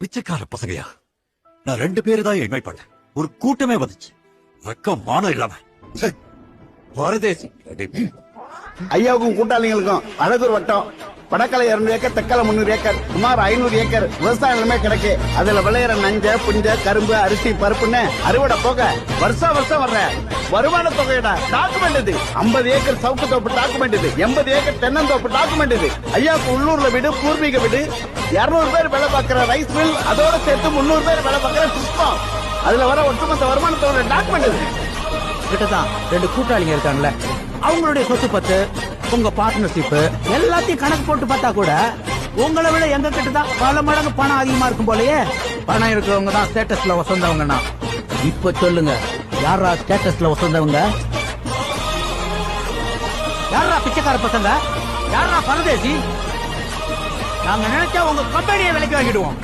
பிச்சைக்கார பசங்கயா, நான் 2 பேரு தான் இன்வைட் பண்ணேன். ஒரு கூட்டமே வந்துச்சு. வெக்கம் மானம் இல்லாம பரதேசி. ஐயாவுக்கும் கூட்டாளிகளுக்கும் அழகூர் வட்டம் வடக்கலை 200 ஏக்கர், தெக்கலை 300 ஏக்கர், சுமார் 500 ஏக்கர் விவசாய நிலமே கிடைக்கு. அதுல விளையிற நஞ்ச, புஞ்ச, கரும்பு, அரிசி, பருப்புன்னு அறுவடை போக வருஷம் வர்ற வருமான தொகையோட டாக்குமெண்ட் இது. 50 ஏக்கர் சவுக்கு தோப்பு டாக்குமெண்ட் இது. 80 ஏக்கர் தென்னந்தோப்பு டாக்குமெண்ட் இது. ஐயாவுக்கு உள்ளூர்ல வீடு, பூர்வீக வீடு, 200 பேர் வேலை பார்க்கிற ரைஸ் மில், அதோட சேர்த்து 300 பேர் வேலை பார்க்கிற புஷ்பம், அதுல வர ஒட்டுமொத்த வருமானத்தோட டாக்குமெண்ட் இது. கிட்டதான் 2 கூட்டாளிங்க இருக்காங்கல்ல, அவங்களுடைய சொத்து பத்து, உங்க பார்ட்னர்ஷிப் எல்லாத்தையும் கணக்கு போட்டு பார்த்தா கூட உங்களை விட எங்க கிட்டதான் பல மடங்கு பணம் அதிகமா இருக்கும் போலயே. பணம் இருக்கிறவங்க தான் ஸ்டேட்டஸ்ல வசந்தவங்கன்னா இப்ப சொல்லுங்க, யாரா ஸ்டேட்டஸ்ல வசந்தவங்க? யாரா பிச்சைக்கார பசங்க? யாரா பரதேசி? நாங்க நினைச்சா உங்க கம்பெனியை விலைக்கு வாங்கிடுவோம்.